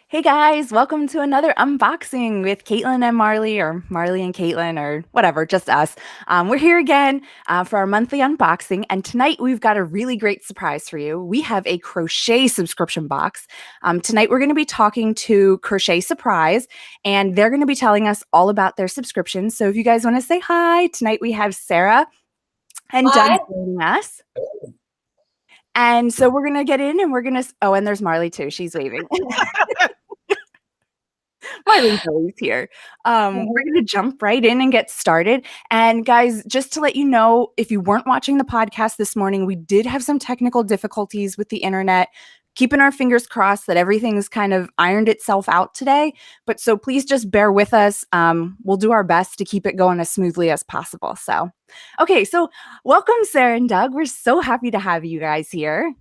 Hey guys, welcome to another unboxing with Caitlin and Marley, or Marley and Caitlin, or whatever, just us. We're here again for our monthly unboxing, and tonight we've got a really great surprise for you. We have a Crochet subscription box. Tonight we're going to be talking to Crochet Surprise, and they're going to be telling us all about their subscription. So if you guys want to say hi, tonight we have Sarah and Doug Hi. joining us. And so we're going to get in and we're going to, oh, and there's Marley too. She's waving. Marley's always here. We're Mhm. going to jump right in and get started. And guys, just to let you know, if you weren't watching the podcast this morning, we did have some technical difficulties with the internet. Keeping our fingers crossed that everything's kind of ironed itself out today. But so please just bear with us. We'll do our best to keep it going as smoothly as possible. So, okay, so welcome, Sarah and Doug. We're so happy to have you guys here.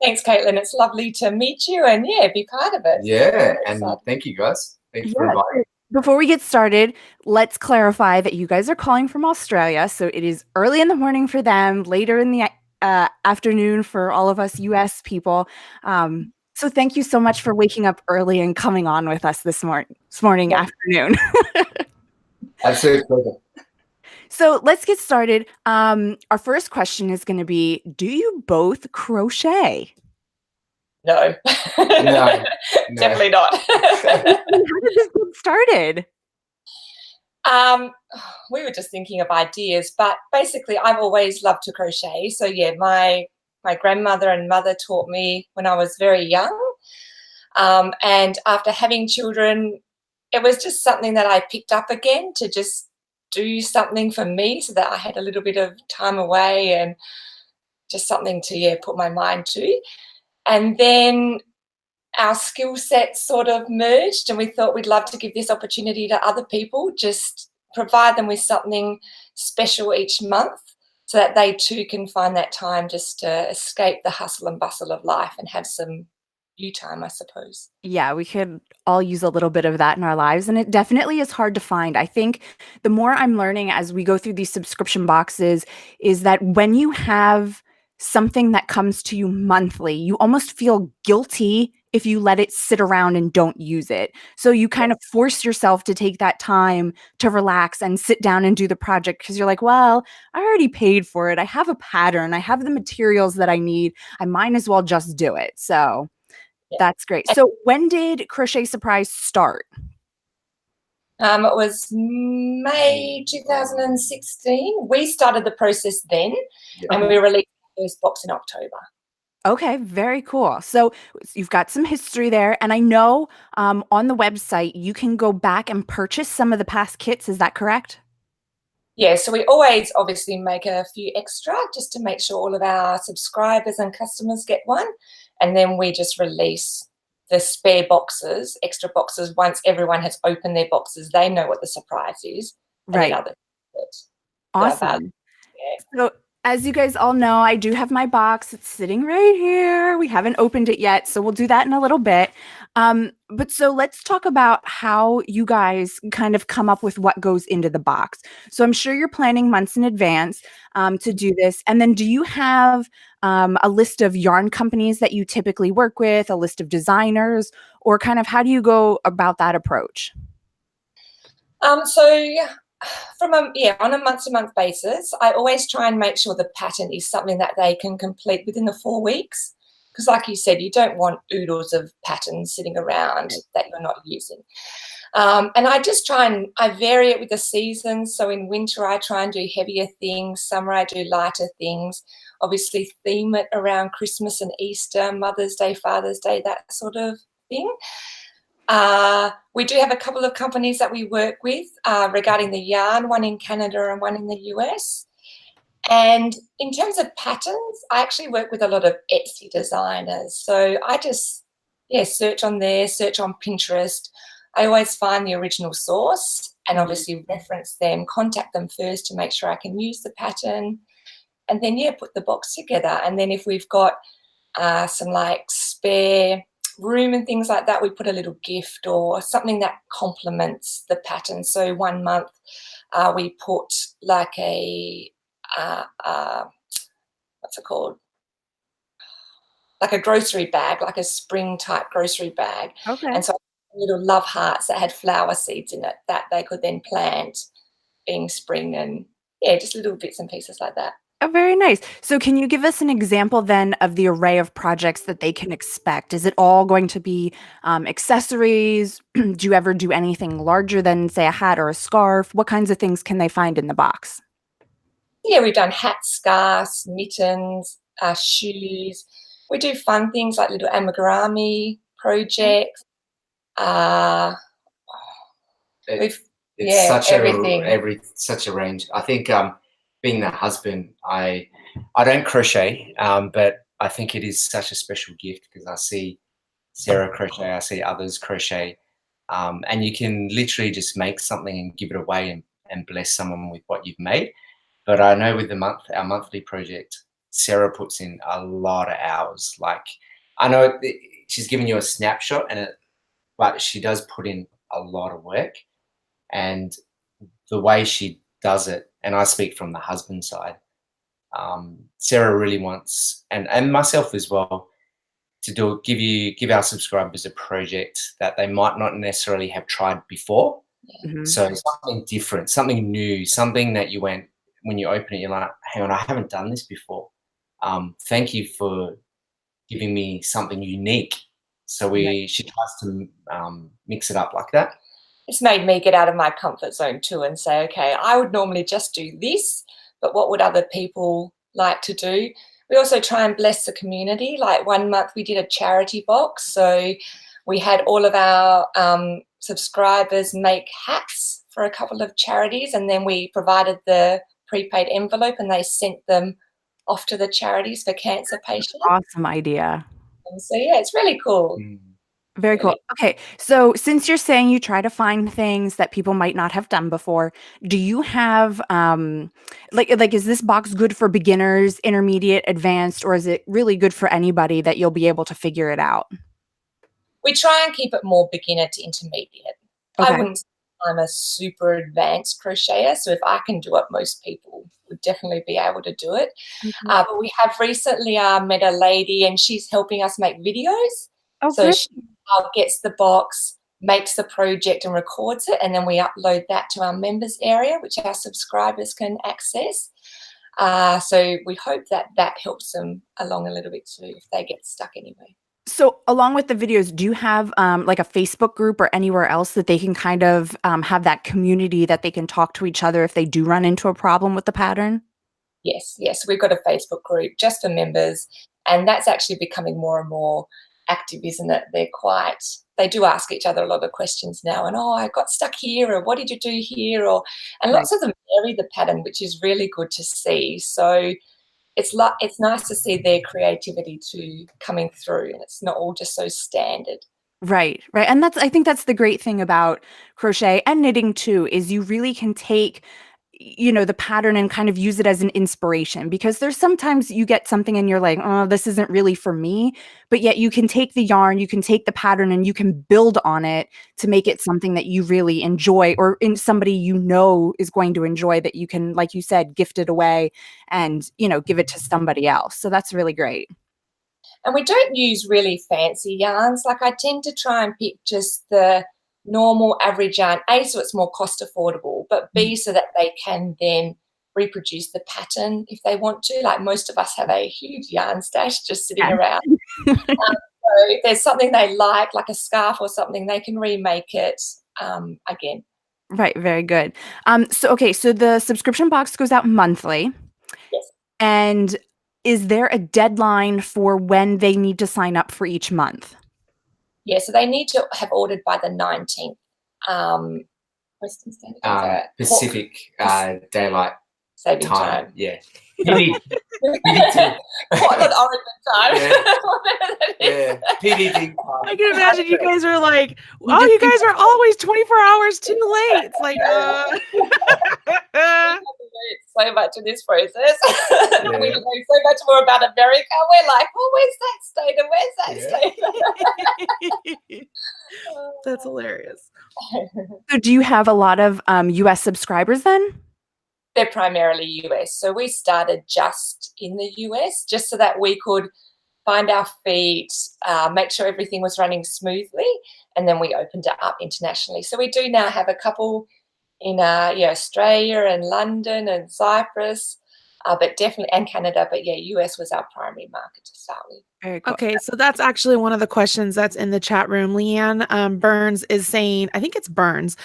Thanks, Caitlin. It's lovely to meet you and be part of it. Yeah, Very and excited. thank you guys. Thank you for Yeah. inviting. Before we get started, let's clarify that you guys are calling from Australia. So it is early in the morning for them, later in the afternoon for all of us US people. So thank you so much for waking up early and coming on with us this morning, Yeah. afternoon. Absolute pleasure. So let's get started. Our first question is going to be, do you both crochet? No. No, Definitely not. How did this get started? um, we were just thinking of ideas, but basically I've always loved to crochet. So my grandmother and mother taught me when I was very young. And after having children, it was just something that I picked up again to just do something for me so that I had a little bit of time away and just something to put my mind to. And then our skill sets sort of merged, and we thought we'd love to give this opportunity to other people, just provide them with something special each month so that they too can find that time just to escape the hustle and bustle of life and have some you time, I suppose. Yeah, we could all use a little bit of that in our lives. And it definitely is hard to find. I think the more I'm learning as we go through these subscription boxes is that when you have something that comes to you monthly, you almost feel guilty if you let it sit around and don't use it. So you kind of force yourself to take that time to relax and sit down and do the project because you're like, well, I already paid for it. I have a pattern, I have the materials that I need. I might as well just do it. So Yeah. that's great. So when did Crochet Surprise start? It was May 2016. We started the process then, and Okay. we released the first box in October. Okay, very cool. So you've got some history there, and I know on the website you can go back and purchase some of the past kits. Is that correct? Yeah, so we always obviously make a few extra just to make sure all of our subscribers and customers get one. And then we just release the spare boxes, extra boxes, once everyone has opened their boxes. They know what the surprise is, and then Right. others that are valuable. Awesome. So, as you guys all know, I do have my box. It's sitting right here. We haven't opened it yet, so we'll do that in a little bit. But so let's talk about how you guys kind of come up with what goes into the box. So I'm sure you're planning months in advance to do this. And then do you have a list of yarn companies that you typically work with, a list of designers, or kind of how do you go about that approach? So on a month-to-month basis, I always try and make sure the pattern is something that they can complete within the 4 weeks. Because, like you said, you don't want oodles of patterns sitting around that you're not using. And I just I vary it with the seasons. So in winter, I try and do heavier things. Summer, I do lighter things. Obviously, theme it around Christmas and Easter, Mother's Day, Father's Day, that sort of thing. We do have a couple of companies that we work with regarding the yarn, one in Canada and one in the US. And in terms of patterns, I actually work with a lot of Etsy designers. So I just, search on there, search on Pinterest. I always find the original source and obviously reference them, contact them first to make sure I can use the pattern. And then, put the box together. And then if we've got some like spare room and things like that, we put a little gift or something that complements the pattern. So one month we put like a what's it called? like a grocery bag, like a spring type grocery bag. Okay. And so little love hearts that had flower seeds in it that they could then plant being spring, and yeah, just little bits and pieces like that. Oh, very nice. So can you give us an example then of the array of projects that they can expect? Is it all going to be accessories? Do you ever do anything larger than, say, a hat or a scarf? What kinds of things can they find in the box? Yeah, we've done hats, scarves, mittens, shoes. We do fun things like little amigurumi projects. We've It's such everything. such a range. I think being the husband, I don't crochet, but I think it is such a special gift because I see Sarah crochet, I see others crochet, and you can literally just make something and give it away and bless someone with what you've made. But I know with our monthly project, Sarah puts in a lot of hours. Like I know she's giving you a snapshot, but she does put in a lot of work. And the way she does it, and I speak from the husband side, Sarah really wants, and myself as well, to give our subscribers a project that they might not necessarily have tried before. Mhm. So something different, something new, something that when you open it, you're like, hang on, I haven't done this before. Thank you for giving me something unique. So she tries to mix it up like that. It's made me get out of my comfort zone too and say, okay, I would normally just do this, but what would other people like to do? We also try and bless the community. Like one month we did a charity box. So we had all of our subscribers make hats for a couple of charities, and then we provided the prepaid envelope and they sent them off to the charities for cancer patients. Awesome idea. And so yeah, it's really cool. Very cool. Okay, so since you're saying you try to find things that people might not have done before, do you have like is this box good for beginners, intermediate, advanced, or is it really good for anybody that you'll be able to figure it out? We try and keep it more beginner to intermediate. I Okay. wouldn't say I'm a super advanced crocheter, so if I can do it, most people would definitely be able to do it. But we have recently met a lady and she's helping us make videos. Oh, So great. she gets the box, makes the project and records it, and then we upload that to our members area, which our subscribers can access. So we hope that helps them along a little bit too if they get stuck anywhere. So along with the videos, do you have like a Facebook group or anywhere else that they can kind of have that community that they can talk to each other if they do run into a problem with the pattern? Yes. We've got a Facebook group just for members, and that's actually becoming more and more active, isn't it? They do ask each other a lot of questions now, and I got stuck here, or what did you do here, and lots of them vary the pattern, which is really good to see. So it's nice to see their creativity too coming through, and it's not all just so standard. Right. And I think that's the great thing about crochet and knitting too, is you really can take, the pattern and kind of use it as an inspiration, because there's sometimes you get something and you're like, oh, this isn't really for me. But yet you can take the yarn, you can take the pattern and you can build on it to make it something that you really enjoy, or in somebody is going to enjoy, that you can, like you said, gift it away and, give it to somebody else. So that's really great. And we don't use really fancy yarns. Like I tend to try and pick just the normal average yarn, A, so it's more cost affordable, but B, so that they can then reproduce the pattern if they want to. Like most of us have a huge yarn stash just sitting around. So if there's something they like a scarf or something, they can remake it again. Right. Very good. So the subscription box goes out monthly. Yes. And is there a deadline for when they need to sign up for each month? Yeah, so they need to have ordered by the 19th. Western Standard Time. Pacific Daylight Saving Time. Yeah. Portland, Oregon time. Yeah. PDD time. I can imagine you guys are like, oh, you guys are always 24 hours too late. It's like, so much in this process. We know so much more about America. We're like, where's that state and where's that state? That's hilarious. So do you have a lot of US subscribers then? They're primarily US. So we started just in the US, just so that we could find our feet, make sure everything was running smoothly, and then we opened it up internationally. So we do now have a couple in Australia and London and Cyprus, but definitely, and Canada. But yeah, US was our primary market to start with. Very cool. Okay, so that's actually one of the questions that's in the chat room. Leanne Burns is saying, I think it's Burns,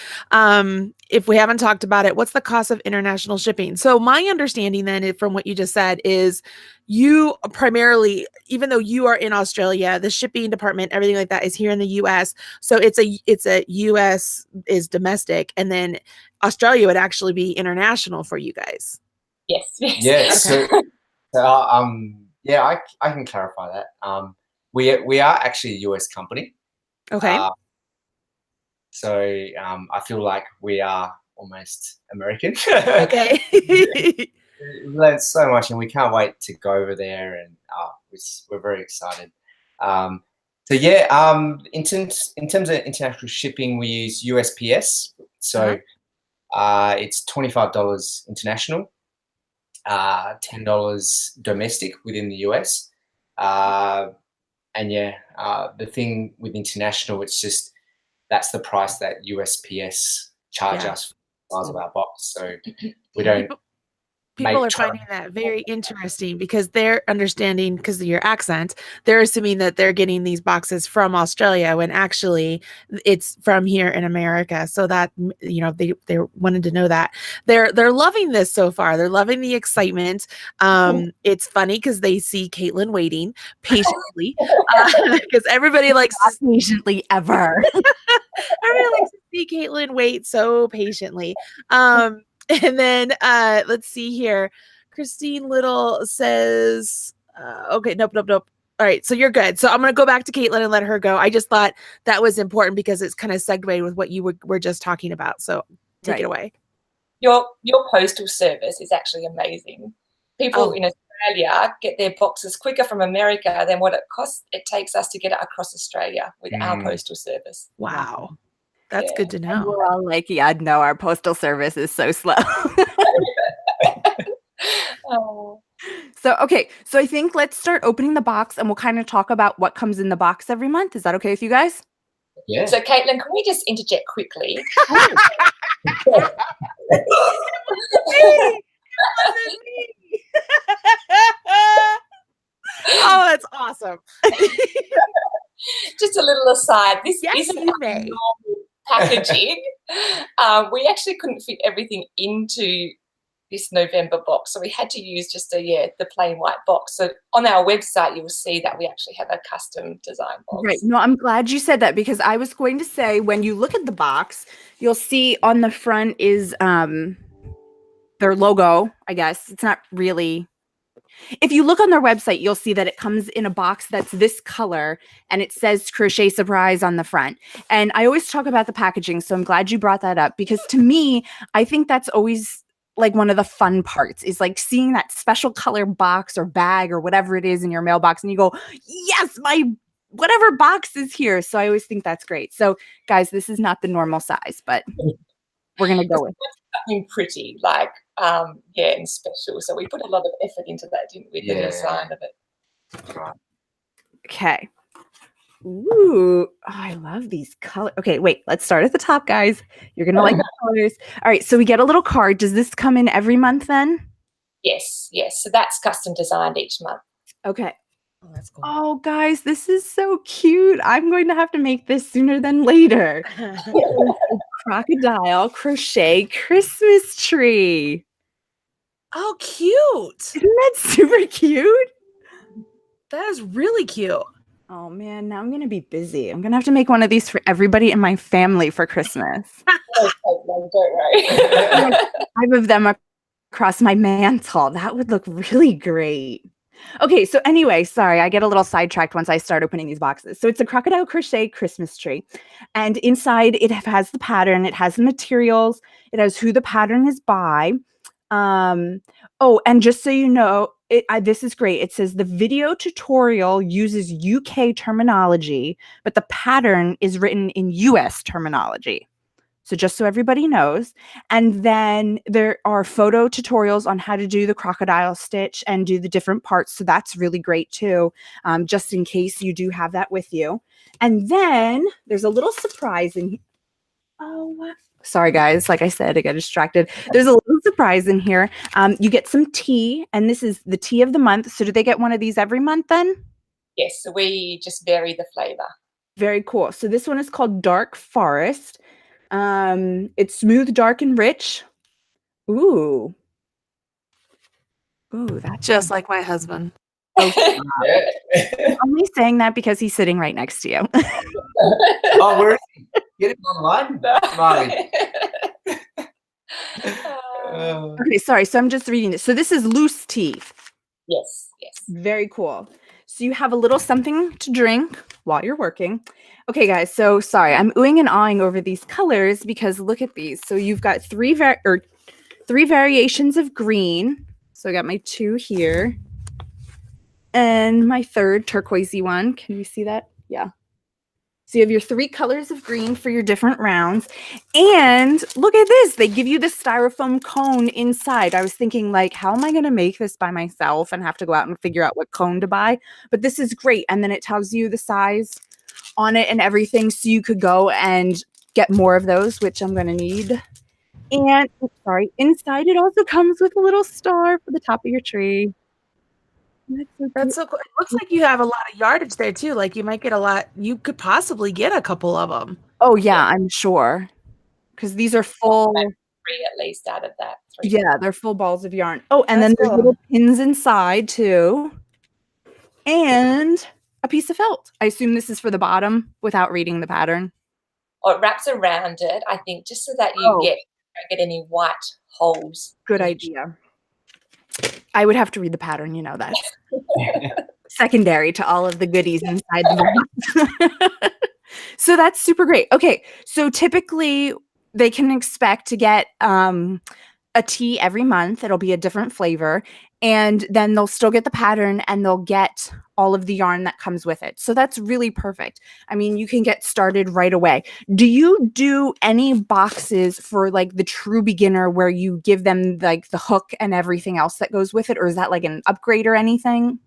if we haven't talked about it, what's the cost of international shipping? So my understanding then from what you just said is you primarily, even though you are in Australia, the shipping department, everything like that is here in the US. So it's a US is domestic, and then Australia would actually be international for you guys. Yes. Yes. Okay. Yeah, I can clarify that. We are actually a US company. Okay. So I feel like we are almost American. Okay. We learned so much, and we can't wait to go over there, and we're very excited. So yeah, in terms of international shipping, we use USPS. So it's $25 international. $10 domestic within the US. And yeah, the thing with international, it's just that's the price that USPS charge us for the size of our box. So we don't. People are finding that very interesting because they're understanding, because of your accent, they're assuming that they're getting these boxes from Australia when actually it's from here in America. So that, they wanted to know that. They're loving this so far. They're loving the excitement. It's funny because they see Kaetlyn waiting patiently because everybody likes to patiently ever. Everybody likes to see Kaetlyn wait so patiently. And then let's see here. Christine Little says, okay, nope. All right, so you're good. So I'm going to go back to Kaetlyn and let her go. I just thought that was important because it's kind of segued with what you were just talking about. So take it away. Your postal service is actually amazing. People in Australia get their boxes quicker from America than what it takes us to get it across Australia with our postal service. Wow. That's good to know. And we're all like, yeah, no, our postal service is so slow. So, okay. So I think let's start opening the box and we'll kind of talk about what comes in the box every month. Is that okay with you guys? Yeah. So Kaetlyn, can we just interject quickly? Oh, that's awesome. Just a little aside. This isn't may. normal packaging. We actually couldn't fit everything into this November box, so we had to use just the plain white box. So on our website, you will see that we actually have a custom design box. Right. No, I'm glad you said that because I was going to say when you look at the box, you'll see on the front is their logo. I guess it's not really. If you look on their website, you'll see that it comes in a box that's this color and it says Crochet Surprise on the front. And I always talk about the packaging, so I'm glad you brought that up because to me, I think that's always like one of the fun parts is like seeing that special color box or bag or whatever it is in your mailbox and you go, yes, my whatever box is here. So I always think that's great. So guys, this is not the normal size, but we're going to go with something pretty like and special. So we put a lot of effort into that, didn't we? The design of it. Right. Okay. Ooh, I love these colors. Okay, wait, let's start at the top, guys. You're going to like the colors. All right, so we get a little card. Does this come in every month then? Yes. So that's custom designed each month. Okay. Oh, that's cool. Oh, guys, this is so cute. I'm going to have to make this sooner than later. Crocodile crochet Christmas tree. Oh, cute. Isn't that super cute? That is really cute. Oh, man, now I'm going to be busy. I'm going to have to make one of these for everybody in my family for Christmas. Don't worry. 5 of them across my mantle. That would look really great. Okay, so anyway, sorry, I get a little sidetracked once I start opening these boxes. So it's a crocodile crochet Christmas tree. And inside it has the pattern, it has the materials, it has who the pattern is by. Oh, and just so you know, this is great. It says the video tutorial uses UK terminology, but the pattern is written in US terminology. So just so everybody knows. And then there are photo tutorials on how to do the crocodile stitch and do the different parts. So that's really great too, just in case you do have that with you. And then there's a little surprise in here. Oh, sorry guys. Like I said, I got distracted. There's a little surprise in here. You get some tea, and this is the tea of the month. So do they get one of these every month then? Yes, so we just vary the flavor. Very cool. So this one is called Dark Forest. It's smooth, dark, and rich. Ooh. Ooh, that's Just like my husband. I'm only saying that because he's sitting right next to you. Oh, where is he? Get him online, Marley. Okay, sorry. So I'm just reading this. So this is loose tea. Yes, yes. Very cool. So you have a little something to drink while you're working. Okay, guys. So sorry, I'm oohing and awing over these colors because look at these. So you've got three variations of green. So I got my 2 here, and my 3rd turquoisey one. Can you see that? Yeah. So you have your 3 colors of green for your different rounds. And look at this. They give you the styrofoam cone inside. I was thinking, like, how am I going to make this by myself and have to go out and figure out what cone to buy? But this is great. And then it tells you the size on it and everything. So you could go and get more of those, which I'm going to need. And, sorry, inside it also comes with a little star for the top of your tree. That's so cool. It looks like you have a lot of yardage there too. Like you might get a lot. You could possibly get a couple of them. Oh yeah, I'm sure. Because these are full. 3 at least out of that. 3. Yeah, they're full balls of yarn. Oh, and That's then there's cool. little pins inside too. And a piece of felt. I assume this is for the bottom without reading the pattern. Or it wraps around it, I think, just so that you don't get any white holes. Good idea. I would have to read the pattern, you know that. Secondary to all of the goodies inside the box. So that's super great. Okay, so typically they can expect to get a tea every month. It'll be a different flavor. And then they'll still get the pattern and they'll get all of the yarn that comes with it. So that's really perfect. I mean, you can get started right away. Do you do any boxes for like the true beginner where you give them like the hook and everything else that goes with it? Or is that like an upgrade or anything?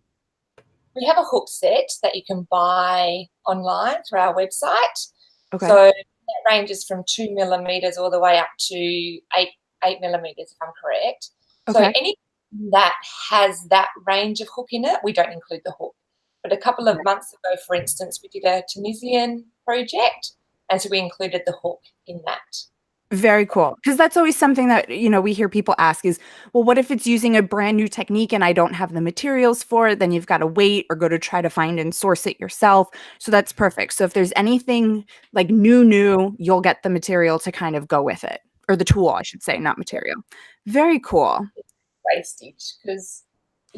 We have a hook set that you can buy online through our website. Okay. So that ranges from 2 millimeters all the way up to 8 millimeters, if I'm correct. Okay. So anything that has that range of hook in it, we don't include the hook. But a couple of months ago, for instance, we did a Tunisian project, and so we included the hook in that. Very cool. Because that's always something that, you know, we hear people ask is, well, what if it's using a brand new technique and I don't have the materials for it? Then you've got to wait or go to try to find and source it yourself. So that's perfect. So if there's anything like new, you'll get the material to kind of go with it, or the tool, I should say, not material. Very cool. Spray stitch, because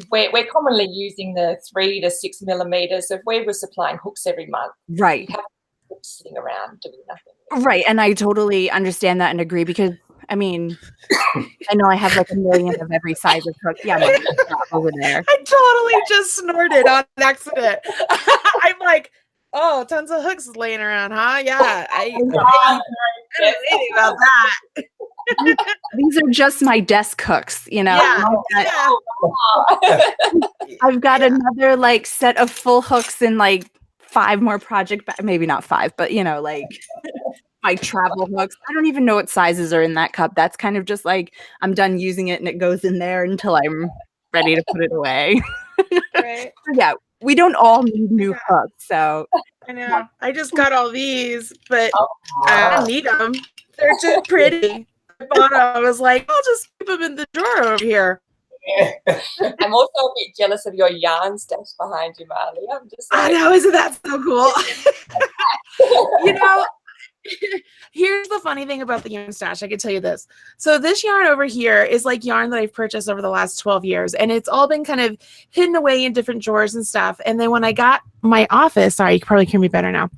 we're commonly using the 3 to 6 millimeters. So if we were supplying hooks every month, Right. we'd have hooks sitting around doing nothing. Right. And I totally understand that and agree because, I mean, I know I have like a million of every size of hook. Yeah, over there. I totally just snorted on accident. I'm like, oh, tons of hooks laying around, huh? Yeah. I didn't think about that. These are just my desk hooks, you know. Yeah. I've got another like set of full hooks and like 5 more project maybe not 5, but you know, like my travel hooks. I don't even know what sizes are in that cup. That's kind of just like I'm done using it and it goes in there until I'm ready to put it away. Right. Yeah, we don't all need new hooks, so I know. I just got all these, but I don't need them. They're too pretty. I bought them. I was like, I'll just keep them in the drawer over here. I'm also a bit jealous of your yarn stash behind you, Marley. I'm just like, I know, isn't that so cool? You know, here's the funny thing about the yarn stash. I can tell you this. So this yarn over here is like yarn that I've purchased over the last 12 years, and it's all been kind of hidden away in different drawers and stuff. And then when I got my office, sorry, you can probably hear me better now.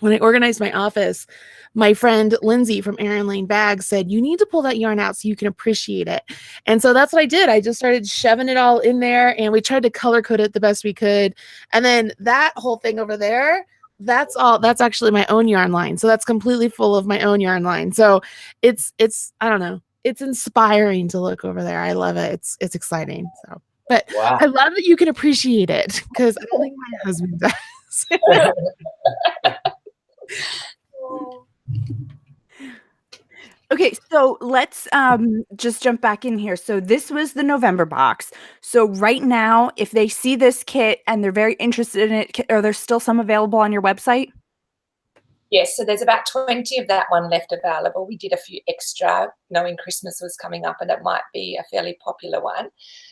When I organized my office, my friend Lindsay from Erin Lane Bags said, you need to pull that yarn out so you can appreciate it. And so that's what I did. I just started shoving it all in there, and we tried to color code it the best we could. And then that whole thing over there, That's all. That's actually my own yarn line. So that's completely full of my own yarn line. So it's I don't know. It's inspiring to look over there. I love it. It's exciting. So, but Wow. I love that you can appreciate it because I don't think my husband does. Okay, so let's just jump back in here. So this was the November box. So right now, if they see this kit and they're very interested in it, are there still some available on your website? Yes, so there's about 20 of that one left available. We did a few extra, knowing Christmas was coming up and it might be a fairly popular one.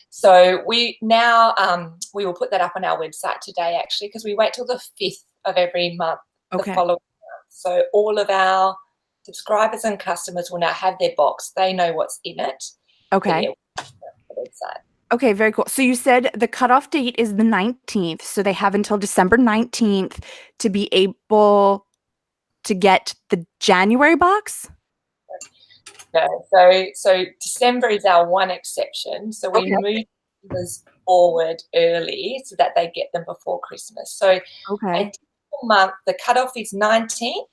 So we now, we will put that up on our website today, actually, because we wait till the 5th of every month, the following month. So all of our subscribers and customers will now have their box. They know what's in it. Okay. Yeah, the website. Okay, very cool. So you said the cutoff date is the 19th. So they have until December 19th to be able to get the January box? No, so December is our one exception. So we move this forward early so that they get them before Christmas. So a typical month, the cutoff is 19th,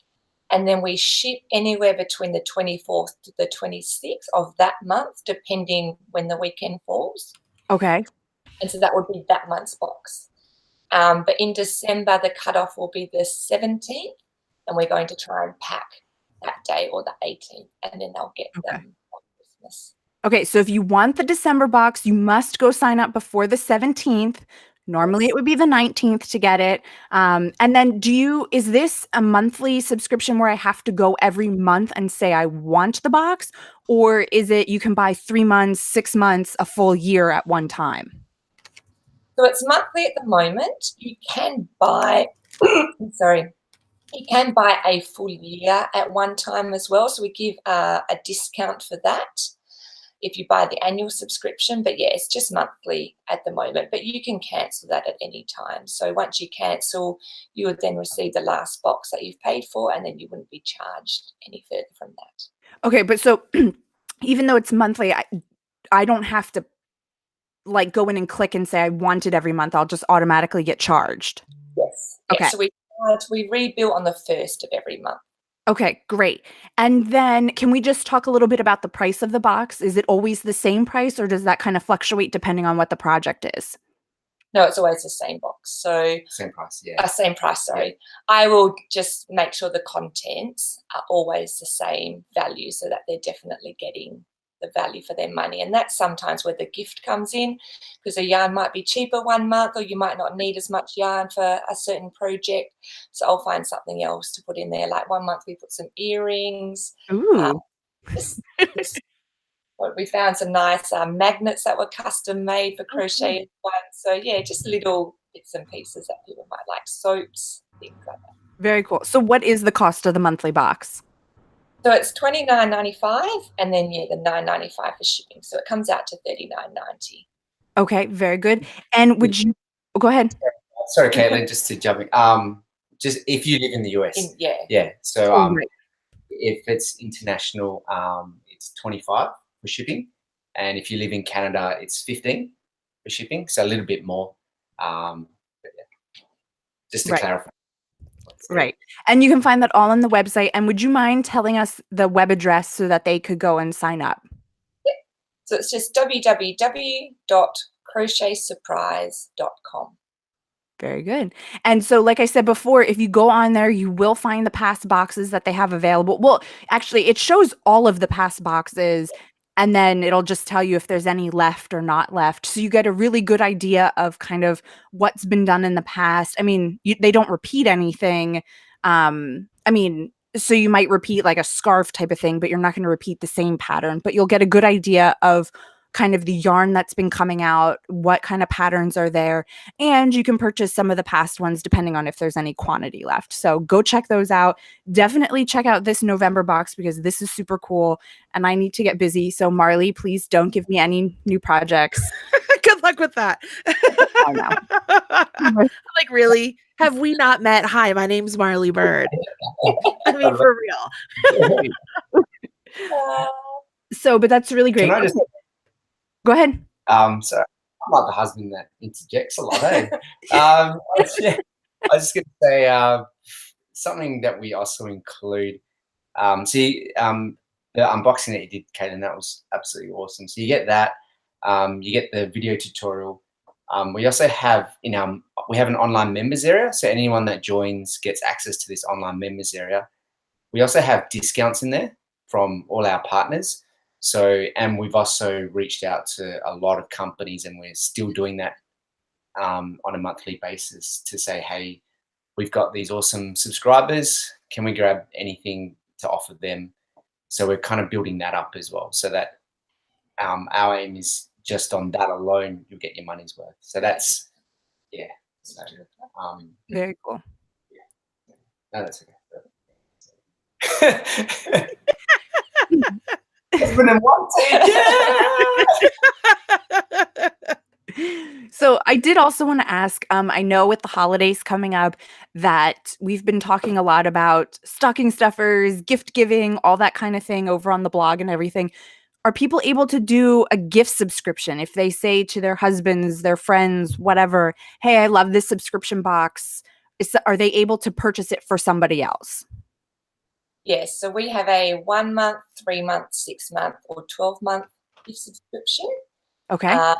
and then we ship anywhere between the 24th to the 26th of that month, depending when the weekend falls. Okay. And so that would be that month's box. But in December, the cutoff will be the 17th, and we're going to try and pack that day or the 18th, and then they'll get them on Christmas. Okay, so if you want the December box, you must go sign up before the 17th. Normally it would be the 19th to get it. And then is this a monthly subscription where I have to go every month and say I want the box? Or is it you can buy 3 months, 6 months, a full year at one time? So it's monthly at the moment. You can buy, you can buy a full year at one time as well. So we give a discount for that if you buy the annual subscription. But yeah, it's just monthly at the moment, but you can cancel that at any time. So once you cancel, you would then receive the last box that you've paid for, and then you wouldn't be charged any further from that. Okay, but so even though it's monthly, I don't have to like go in and click and say I want it every month. I'll just automatically get charged. Yes. Okay. Yeah, so we rebill on the 1st of every month. Okay, great. And then can we just talk a little bit about the price of the box? Is it always the same price, or does that kind of fluctuate depending on what the project is? No, it's always the same box. So Same price, yeah. Same price, sorry. Yeah. I will just make sure the contents are always the same value so that they're definitely getting the value for their money. And that's sometimes where the gift comes in, because a yarn might be cheaper one month, or you might not need as much yarn for a certain project. So I'll find something else to put in there. Like one month we put some earrings. Ooh. We found some nice magnets that were custom made for crochet. So yeah, just little bits and pieces that people might like, soaps, things like that. Very cool. So what is the cost of the monthly box? So it's $29.95, and then yeah, the $9.95 for shipping. So it comes out to $39.90. Okay, very good. And would you go ahead? Sorry, Kaetlyn, just to jump in. Just if you live in the US. Yeah. So if it's international, it's $25 for shipping, and if you live in Canada, it's $15 for shipping. So a little bit more. But yeah, just to clarify. Right. And you can find that all on the website. And would you mind telling us the web address so that they could go and sign up? Yeah. So it's just www.crochetsurprise.com. Very good. And so, like I said before, if you go on there, you will find the past boxes that they have available. Well, actually, it shows all of the past boxes, and then it'll just tell you if there's any left or not left. So you get a really good idea of kind of what's been done in the past. I mean, they don't repeat anything. So you might repeat like a scarf type of thing, but you're not going to repeat the same pattern. But you'll get a good idea of kind of the yarn that's been coming out, what kind of patterns are there, and you can purchase some of the past ones depending on if there's any quantity left. So go check those out. Definitely check out this November box because this is super cool and I need to get busy. So Marley, please don't give me any new projects. Good luck with that. I know. Like, really? Have we not met? Hi, my name's Marley Bird. I mean, for real. But that's really great. Can I just go ahead. So I'm like the husband that interjects a lot. I was just going to say, something that we also include. The unboxing that you did, Kaetlyn, that was absolutely awesome. So you get that. You get the video tutorial. We also have we have an online members area. So anyone that joins gets access to this online members area. We also have discounts in there from all our partners. So, and we've also reached out to a lot of companies, and we're still doing that on a monthly basis to say, hey, we've got these awesome subscribers. Can we grab anything to offer them? So we're kind of building that up as well, so that our aim is just on that alone, you'll get your money's worth. So that's, yeah. So, Very cool. Yeah. No, that's okay. So I did also want to ask, I know with the holidays coming up that we've been talking a lot about stocking stuffers, gift giving, all that kind of thing over on the blog and everything. Are people able to do a gift subscription if they say to their husbands, their friends, whatever, hey, I love this subscription box? Are they able to purchase it for somebody else? Yes, so we have a 1 month, 3 month, 6 month, or 12-month gift subscription. Okay.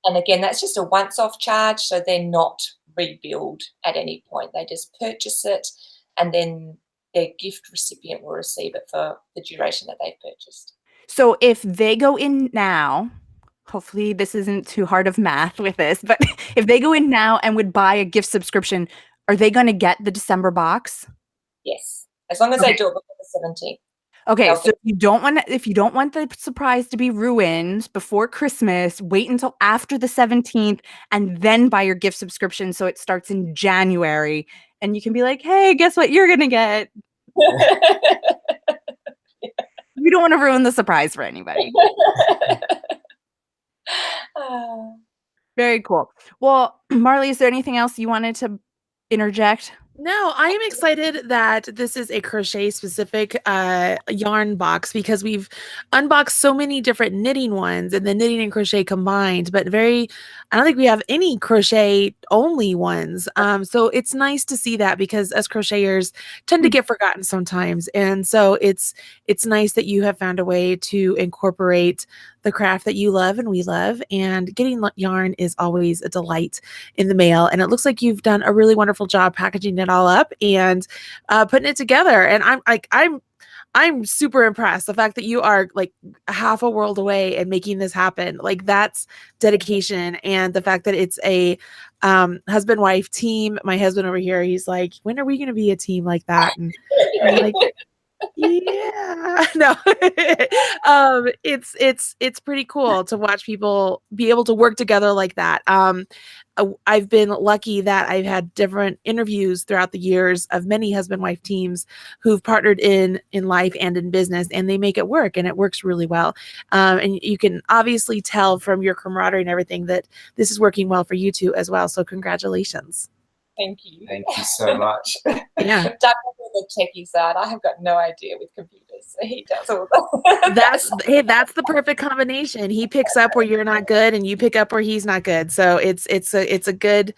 And again, that's just a once-off charge, so they're not rebilled at any point. They just purchase it, and then their gift recipient will receive it for the duration that they've purchased. So if they go in now, hopefully this isn't too hard of math with this, but if they go in now and would buy a gift subscription, are they going to get the December box? Yes, as long as they do it before the 17th. Okay, so if you don't want the surprise to be ruined before Christmas, wait until after the 17th and then buy your gift subscription so it starts in January and you can be like, "Hey, guess what you're going to get?" You don't want to ruin the surprise for anybody. Very cool. Well, Marley, is there anything else you wanted to interject? No, I am excited that this is a crochet specific yarn box because we've unboxed so many different knitting ones and the knitting and crochet combined, but I don't think we have any crochet only ones. So it's nice to see that because as crocheters tend to get forgotten sometimes. And so it's nice that you have found a way to incorporate the craft that you love and we love, and getting yarn is always a delight in the mail. And it looks like you've done a really wonderful job packaging it all up and putting it together. And I'm super impressed. The fact that you are like half a world away and making this happen, like that's dedication. And the fact that it's a husband-wife team. My husband over here, he's like, when are we going to be a team like that? And I'm like, yeah, no, it's pretty cool to watch people be able to work together like that. I've been lucky that I've had different interviews throughout the years of many husband-wife teams who've partnered in life and in business, and they make it work, and it works really well. And you can obviously tell from your camaraderie and everything that this is working well for you two as well. So congratulations. Thank you. Thank you so much. Yeah. Doug is the techie side. I have got no idea with computers, so he does all that. That's the perfect combination. He picks up where you're not good, and you pick up where he's not good. So it's a good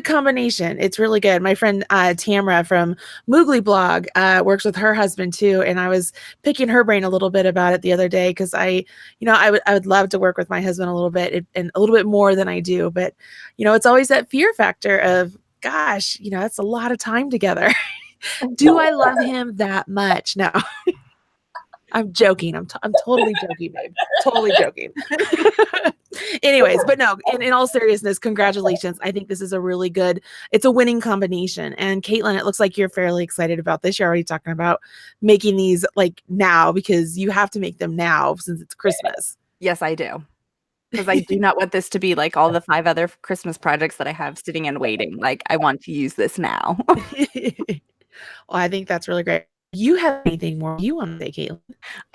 combination. It's really good. My friend Tamra from Moogly Blog works with her husband too, and I was picking her brain a little bit about it the other day because I would love to work with my husband a little bit and a little bit more than I do, but it's always that fear factor of, gosh, that's a lot of time together. Do I love him that much? No, I'm joking. I'm totally joking, babe. Totally joking. Anyways, but no, in all seriousness, congratulations. I think this is it's a winning combination. And Kaetlyn, it looks like you're fairly excited about this. You're already talking about making these like now because you have to make them now since it's Christmas. Yes, I do. Because I do not want this to be like all the 5 other Christmas projects that I have sitting and waiting. Like, I want to use this now. Well, I think that's really great. You have anything more you want to say,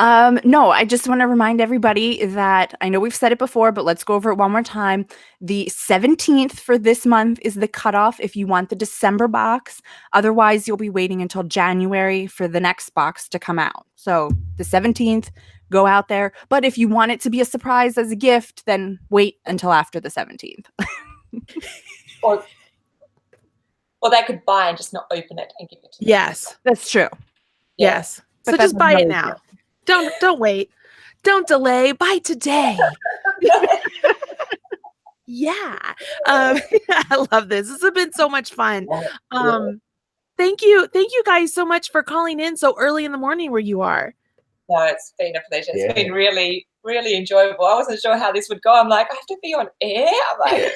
Kaetlyn? No, I just want to remind everybody that I know we've said it before, but let's go over it one more time. The 17th for this month is the cutoff if you want the December box. Otherwise, you'll be waiting until January for the next box to come out. So the 17th, go out there. But if you want it to be a surprise as a gift, then wait until after the 17th. or they could buy and just not open it and give it to me. Yes. That's true. Yeah. Yes. But So that's just buy it really now. Don't wait. Don't delay. Buy today. Yeah. I love this. This has been so much fun. Thank you guys so much for calling in so early in the morning where you are. No, it's been a pleasure. It's Yeah. been really, really enjoyable. I wasn't sure how this would go. I'm like, I have to be on air. I'm like,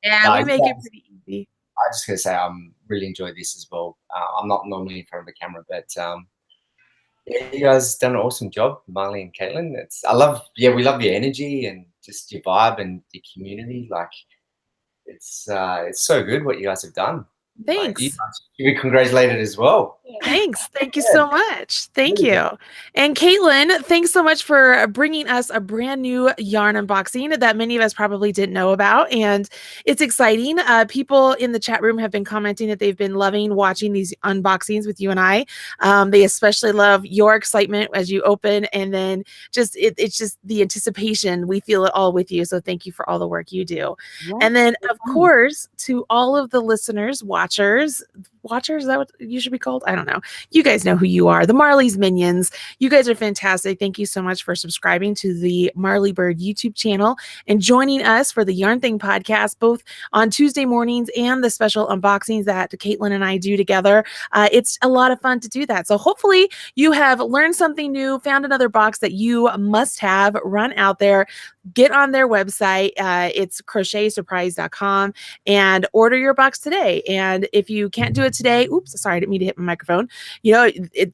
Yeah, No, we make it yes. pretty easy. I just gonna say I'm really enjoyed this as well. I'm not normally in front of the camera, but yeah, you guys done an awesome job, Marley and Katelyn. We love your energy and just your vibe and your community. Like it's so good what you guys have done. Thanks. Like, you guys should be congratulated as well. Thanks. Thank you Yeah. so much. Thank Really you. And Kaetlyn, thanks so much for bringing us a brand new yarn unboxing that many of us probably didn't know about. And it's exciting. People in the chat room have been commenting that they've been loving watching these unboxings with you and I. They especially love your excitement as you open, and then just it's just the anticipation. We feel it all with you. So thank you for all the work you do. And then, of course, to all of the listeners, watchers, is that what you should be called? I don't know. You guys know who you are. The Marley's Minions. You guys are fantastic. Thank you so much for subscribing to the Marley Bird YouTube channel and joining us for the Yarn Thing podcast, both on Tuesday mornings and the special unboxings that Kaetlyn and I do together. It's a lot of fun to do that. So hopefully you have learned something new, found another box that you must have, run out there, get on their website. It's crochetsurprise.com and order your box today. And if you can't do it today, oops, sorry, I didn't mean to hit my microphone. You know,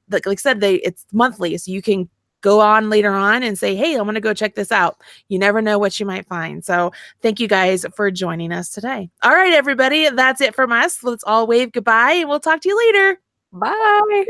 like I said, it's monthly, so you can go on later on and say, hey, I'm going to go check this out. You never know what you might find. So thank you guys for joining us today. All right, everybody, that's it from us. Let's all wave goodbye and we'll talk to you later. Bye.